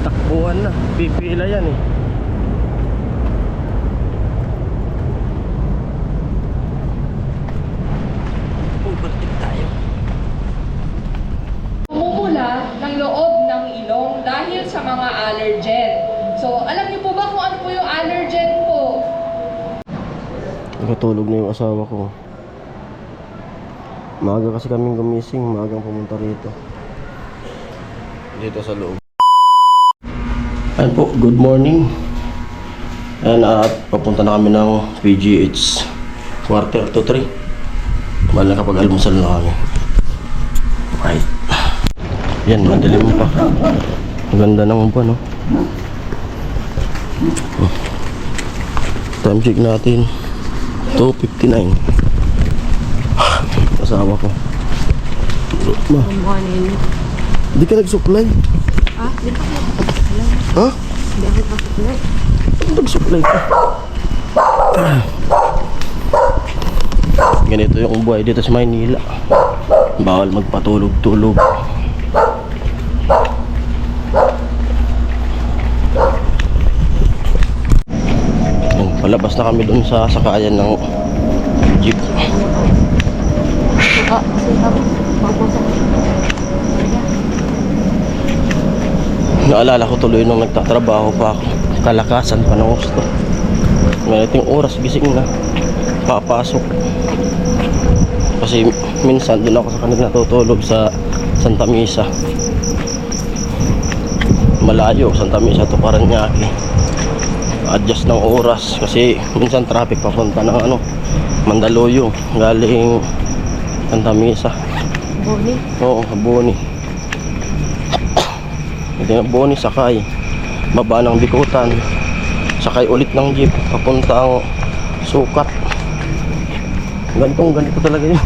Takbuhan na, pipila yan eh. Overtake tayo. Umumula ng loob ng ilong dahil sa mga allergen. So, alam niyo po ba kung ano po yung allergen po? Nakatulog na yung asawa ko. Maaga kasi kaming gumising, maagang pumunta rito. Dito sa loob. Ayan po, good morning. Ayan, at papunta na kami ng PGH. 2:45. Mahal na kapag almusal na kami. Right. Yan, madilim pa. Ang ganda ng upan, no? Time check natin 2:59. Asawa ko. Ma, Good morning. di ka nag-supply? Di pa ako nagsupply. Ha? Di ako nagsupply. Ano nag-supply ka? Ganito yung buhay dito sa Maynila. Bawal magpatulog-tulog. Palabas na kami dun sa sakayan ng jeep. Naalala ko tuloy nung nagtatrabaho pa ako. Kalakasan pa ng gusto. Ganito yung oras gising na. Papasok. Kasi minsan dun ako sa kanila natutulog sa Santa Misa. Malayo, Santa Misa to Paranaque. Adjust ng oras kasi minsan traffic papunta ng Mandaluyong galing Santa Misa. Boni. Oo, Boni. Ito yung Boni, sakay baba ng Bikutan, sakay ulit ng jeep papuntang Sukat. Ganito talaga yun.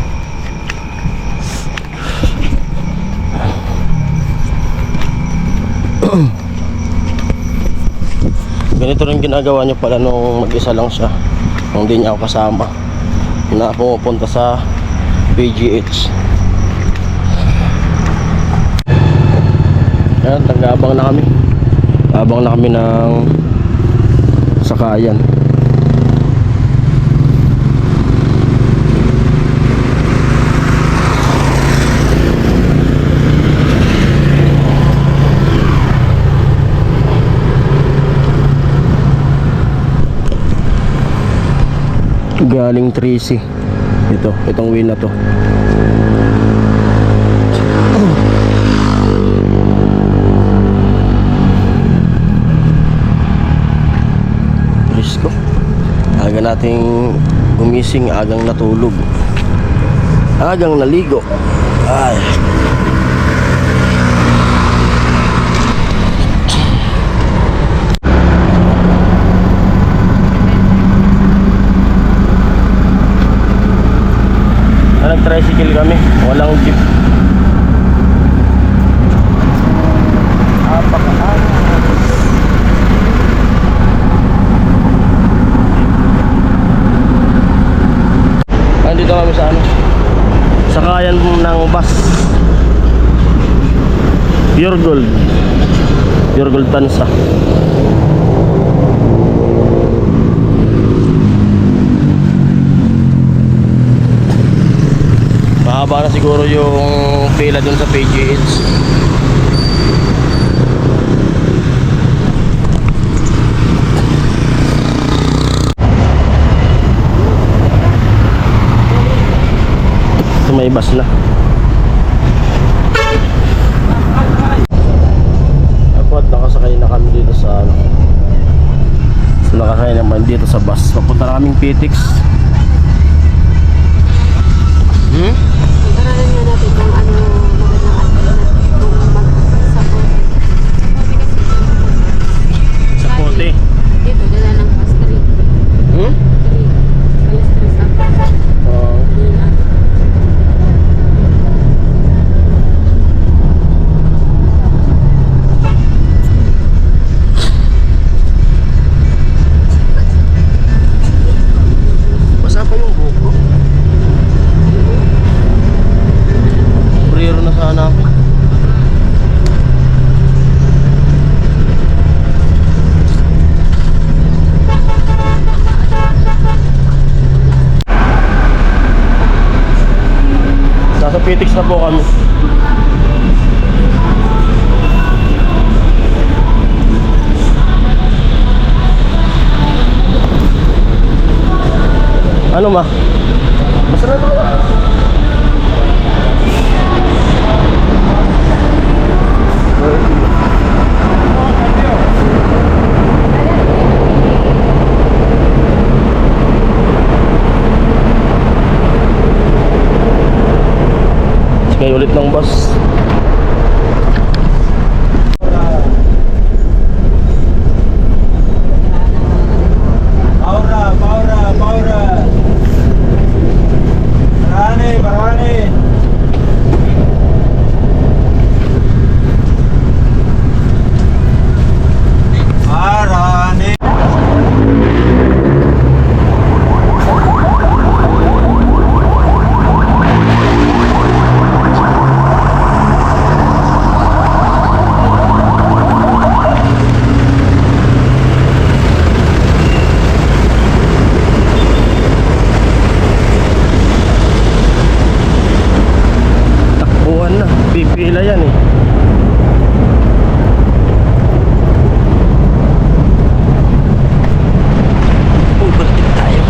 Ganito rin ginagawa niya pala nung mag-isa lang siya, nung hindi niya ako kasama, na pumupunta sa PGH. Ayan, nag-aabang na kami. Abang na kami ng sakayan. Galing 3C. Itong way na to. Risko. Aga nating gumising, agang natulog, agang naligo. Ay. Nag-tricycle kami, walang jeep. Nandito kami sa sakayan ng bus. Pure Gold Tansa. Mahaba na siguro yung pila dun sa PGH. So may bus na. Ako at nakasakay na kami dito sa nakasakay naman dito sa bus. Papunta na kaming PTX. Pag-aralan nga natin kung ano magandang alternative kung mag-support. Sa Pote. Dito, dala ng pastry. Alas 3 ako. PTX na po kami. Ano ma? Basta na ito. Sige ulit ng bus. Paura, Paura, Paura. Marani, marani. Marani. Takbuhan na. Pipila yan eh. Overtake tayo.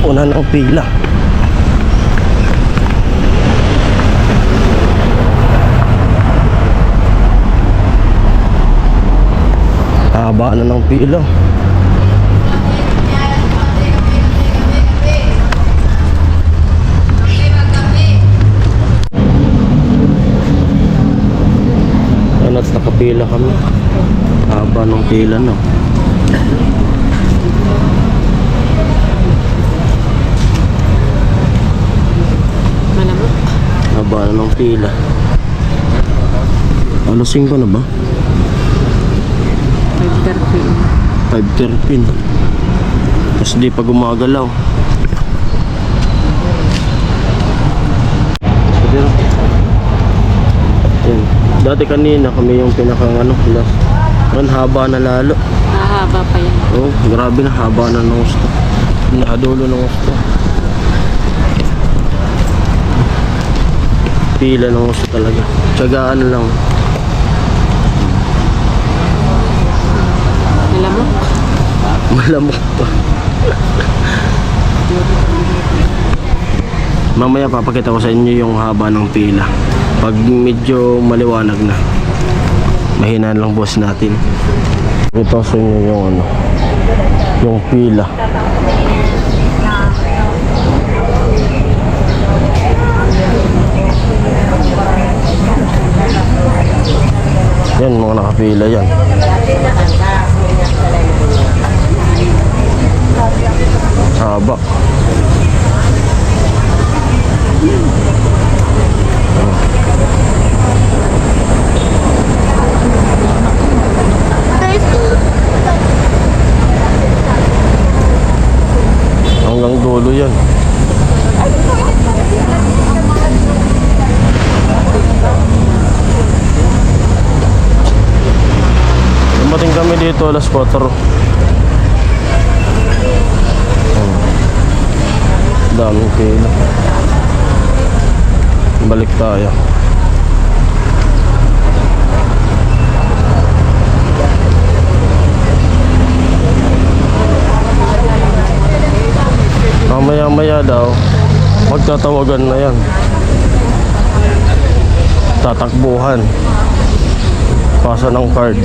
Una ng pila. Haba na ng pila. Ayan at nakapila kami. Haba ng pila no. Malamok. Haba na ng pila. Alas 5 na ba? 5:13. Tapos di pa gumagalaw. Pero yun. Dati kanina kami yung pinakang last. Ngayon haba na lalo. Mahaba pa yan. Oh, grabe na haba na ng gusto. Nakadulo ng gusto. Pila ng gusto talaga. Tsagaan lang. Malamok. Malamok pa. Mamaya papakita ko sa inyo yung haba ng pila. Pag medyo maliwanag na, mahina lang boss natin. Ito sa inyo yung yung pila. Yan mga nakapila yan. Haba. Hanggang dulo yan. Dumating kami dito alas 4. Daming pila. Balik tayo. Mamaya-maya daw magtatawagan na yan. Tatakbuhan. Pasa ng card.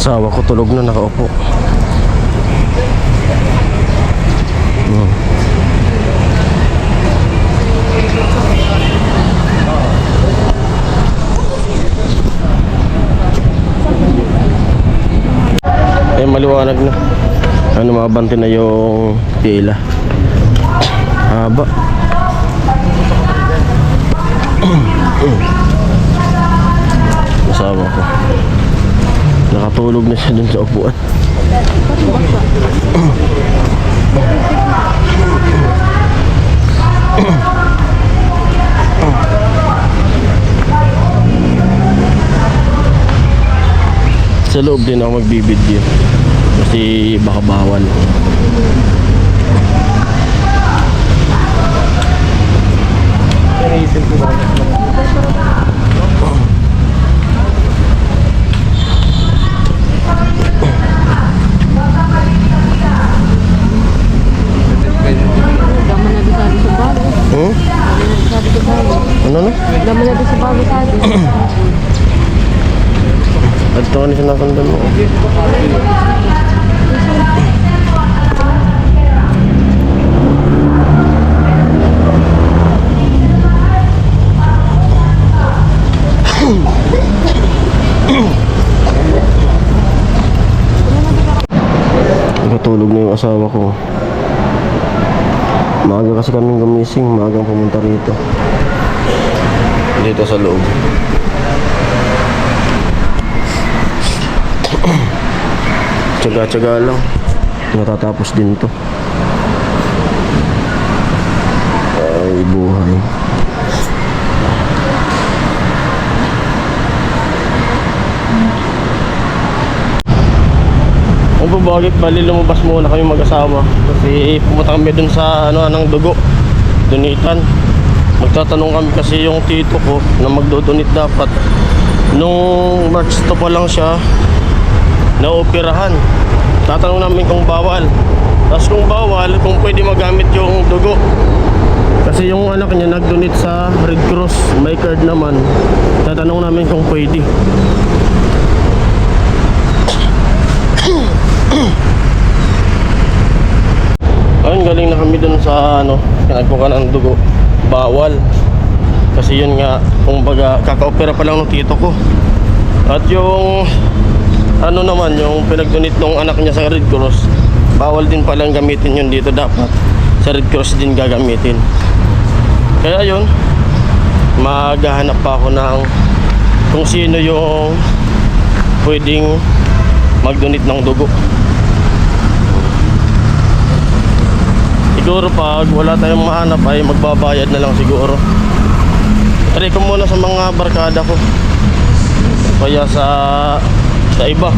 Asawa ko tulog na nakaupo. Eh maliwanag na. Ano mabanti na yung pila. Haba. Asawa ko. Nakatulog na siya dun sa upuan. Sa loob din ako magbibideo kasi baka bawal. Dama na di sabi sa bago. Hmm? Sabi sa bago. Ano na? Dama na di sa bago sabi. At ito ka na sinasundan mo. Nakatulog na yung asawa ko. Maaga kasi kaming gumising, maagang pumunta rito. Dito sa loob. Tsaga-tsaga lang. Natatapos din to. Ay, buhay. Ang babagit, bali lumabas muna kami mag-asawa. Kasi pumunta kami dun sa ng dugo. Dunitan. Magtatanong kami kasi yung tito ko na magdodonate dapat. Nung March 2 pa lang siya naoperahan. Tatanong namin kung bawal. Tapos kung bawal, kung pwede magamit yung dugo. Kasi yung anak niya nag-donate sa Red Cross, may card naman. Tatanong namin kung pwede. Ayun, galing na kami dun sa pinagkukan ng dugo. Bawal. Kasi yun nga, kung baga, kaka-opera pa lang ng tito ko. At yung naman, yung pinag-donate ng anak niya sa Red Cross, bawal din palang gamitin yun dito. Dapat sa Red Cross din gagamitin. Kaya yun, maghahanap pa ako ng kung sino yung pwedeng mag-donate ng dugo. Siguro pag wala tayong mahanap ay magbabayad na lang siguro. Try ko muna sa mga barkada ko, kaya sa iba.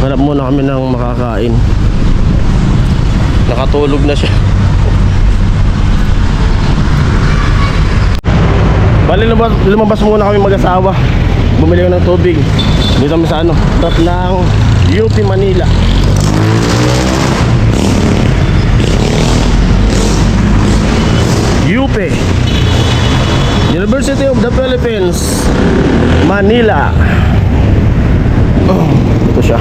Hanap muna kami ng makakain. Nakatulog na siya. Bali lumabas muna kami mag-asawa. Bumili ko ng tubig. Dito kami sa top ng UP Manila. UP University of the Philippines, Manila. Ito siya.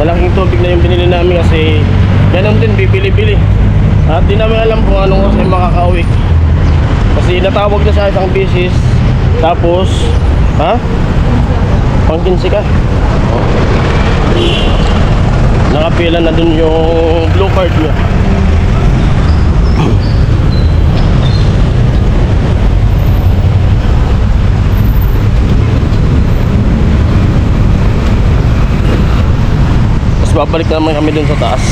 Malaking tubig na yung binili namin kasi ganun din bibili-bili. At di namin alam kung anong oras ay makakauwi. Kasi natawag na sa isang bisis. Tapos, pang-15 ka. Nakapila na dun yung blue card niya. Tapos babalik na naman kami dun sa taas.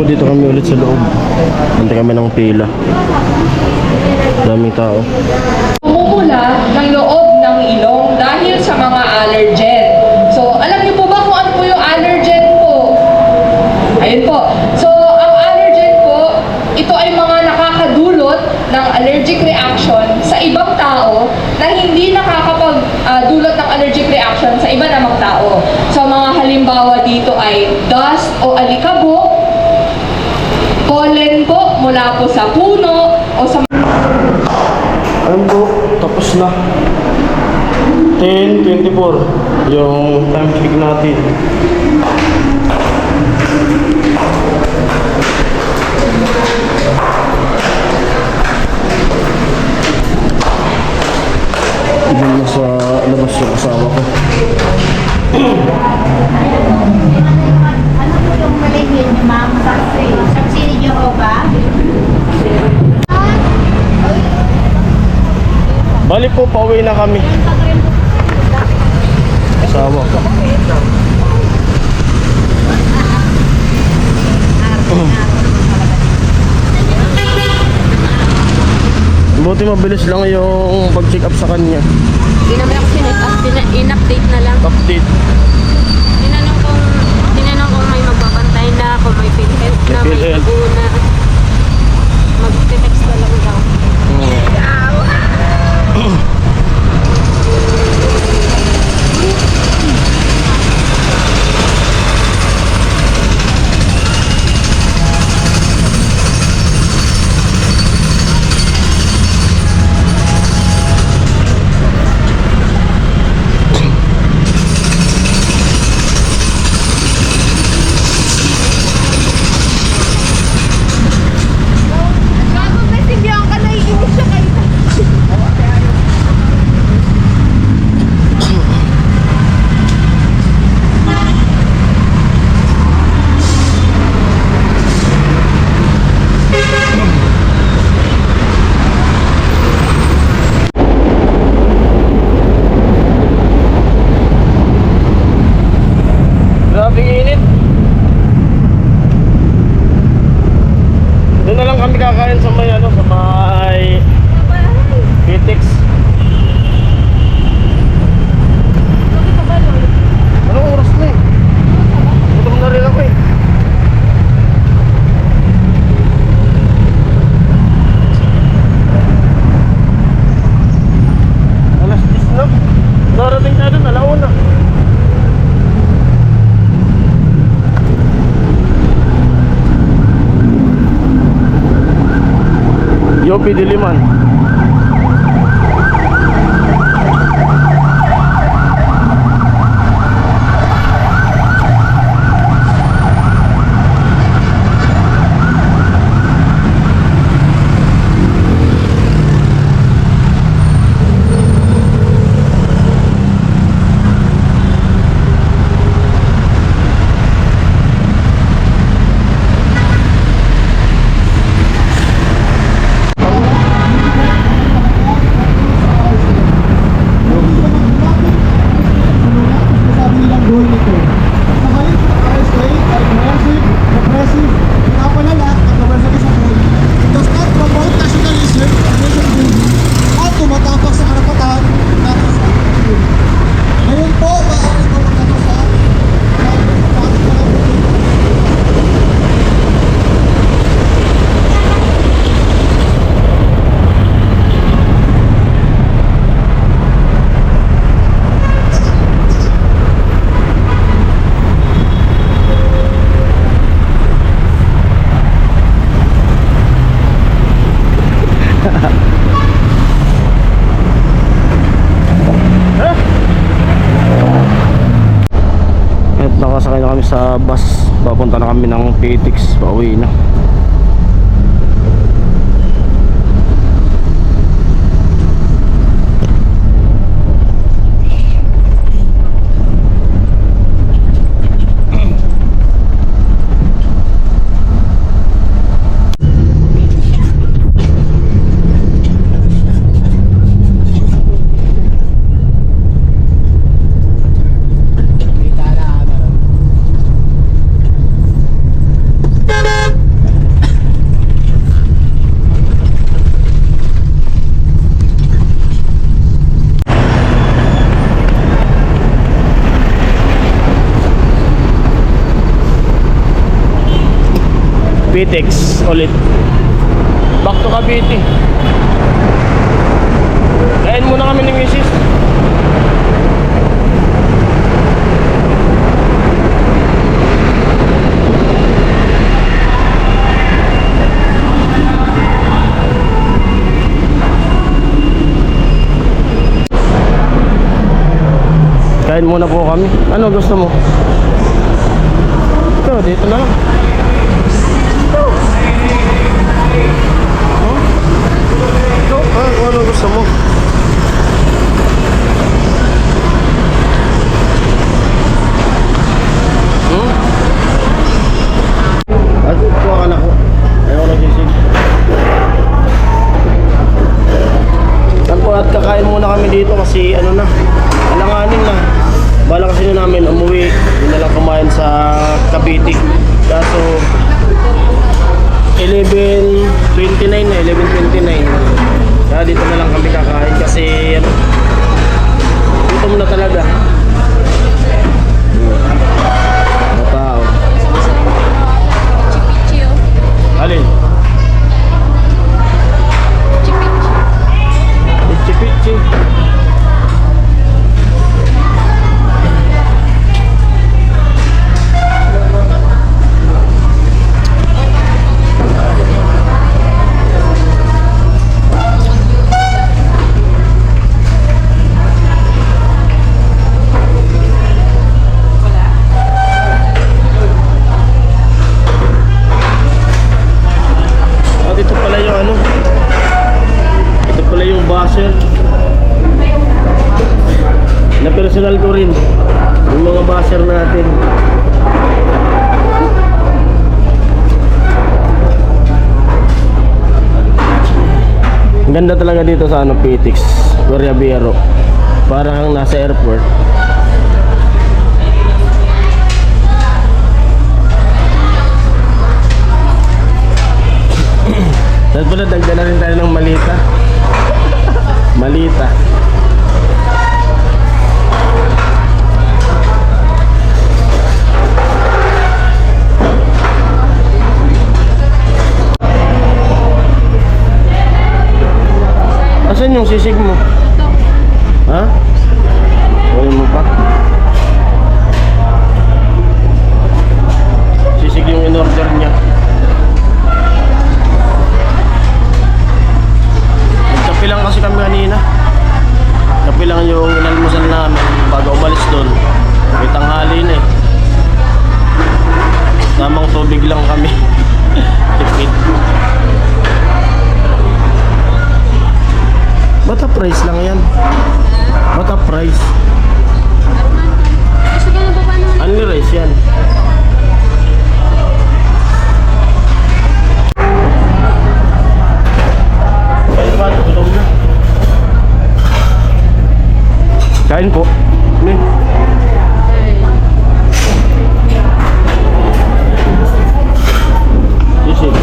Dito kami ulit sa loob. Antay kami ng pila. Daming tao. Umumula ng loob ng ilong dahil sa mga allergen. So, alam niyo po ba kung ano po yung allergen po? Ayun po. So, ang allergen po, ito ay mga nakakadulot ng allergic reaction sa ibang tao na hindi nakakapagdulot ng allergic reaction sa iba namang tao. So, mga halimbawa dito ay dust o alikabok, pollen po mula po sa puno o sa Ayun po, tapos na. 10:24 yung time check natin. Ibig na sa labas yung kasama ko. Ano po yung maligid ni Ma'am Saksini Jehovah? Bali po, pauwi na kami. Kasama ko. Buti mabilis lang yung pag-check up sa kanya. Hindi naman ako in-update na lang. Update. Tinanong kung may magbabantay na, kung may PhilHealth na, May may PhilHealth. dugo na. Mag-text na lang daw. Grabing init. Doon na lang kami kakain sa may sa may Pitix. Anong oras na eh? Gutom na rin ako eh. Alas 10 na. Darating na doon, alauna. Yopi Diliman. Nakasakay na kami sa bus. Papunta na kami ng Pitix. Pauwi na. PTEX ulit. Back to Cavite. Kain muna kami ni Mrs. Kain muna po kami. Ano gusto mo? Ito, dito na lang. Ito, ano gusto mo? At ito ang anak ko. Ayaw ko nagsisig. At kakain muna kami dito kasi ano na, alanganin na. Bala kasi na namin umuwi, hindi na lang kumain sa Cavite. Kaso 11:29 na, 11:29. Kaya dito na lang kami kakain kasi ano, dito muna talaga. Mga tao. Alin? Pichi-pichi. Dito pala yung ano, ito pala yung basher na personal ko rin, yung mga basher natin. Ang ganda talaga dito sa ano, PTEX Gloria Vero, parang nasa airport. Dahil pala dagdagan rin tayo ng malita. Malita. Asan yung sisig mo? Ha? Huwag mo pa. Sisig yung in-order niya. Kape lang kasi kami kanina. Kape lang yung inalmusal namin bago umalis doon. May tanghali na eh. Tamang tubig lang kami. Tipid. Bata price lang yan. Bata price. Only rice yan. Kain po. Nih. Sisig.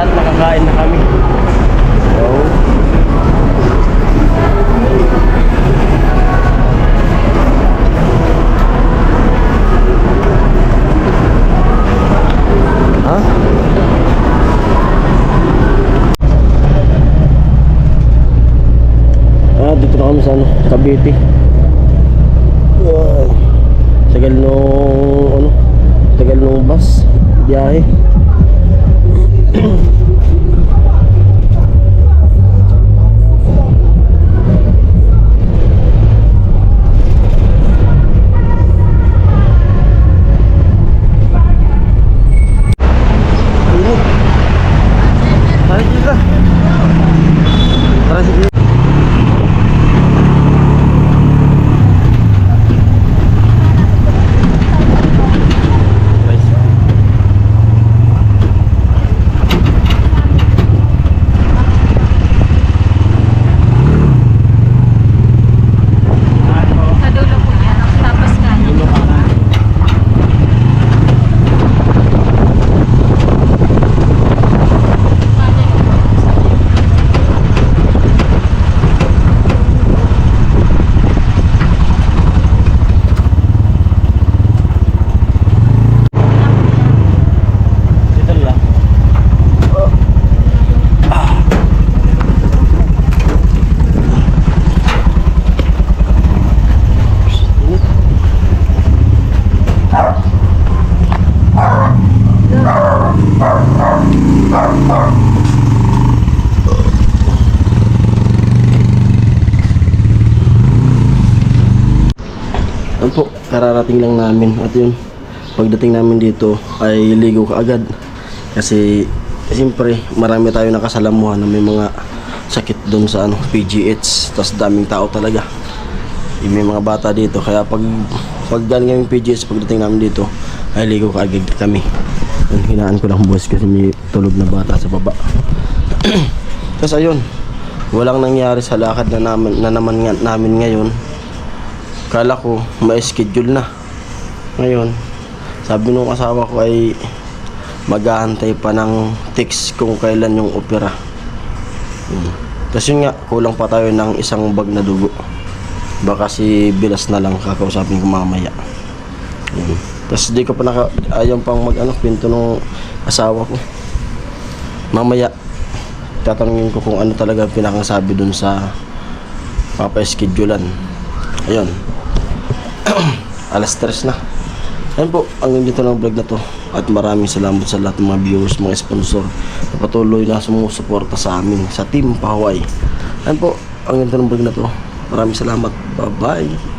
Nakakain na kami. So, ha? Dito na kami sa ano, Cavite. Tagal nung ano, tagal nung bus biyahe. kararating lang namin. At yun, pagdating namin dito ay ligo ka agad. Kasi siyempre marami tayo nakasalamuhan na may mga sakit doon sa PGH. Tapos daming tao talaga. May mga bata dito. Kaya pag galing kami PGH, pagdating namin dito ay ligo ka agad kami. Yun, hinaan ko lang boss kasi may tulog na bata sa baba. Tapos ayun, walang nangyari sa lakad na namin ngayon. Kala ko may schedule na. Ngayon, sabi nung asawa ko ay maghahantay pa ng text kung kailan yung opera. Tapos yun nga, kulang pa tayo ng isang bag na dugo. Baka si Bilas na lang kakausapin ko mamaya. Tapos di ko pa ayaw pang kwento nung asawa ko. Mamaya tatanungin ko kung ano talaga pinakasabi dun sa papa-schedulean. Ayun. Alas 3 na. Ayun po, ang dito ng vlog na to. At maraming salamat sa lahat ng mga viewers, mga sponsor na patuloy na sumusuporta sa amin, sa Team Pahuay. Ayun po, ang dito ng vlog na to. Maraming salamat. Bye-bye.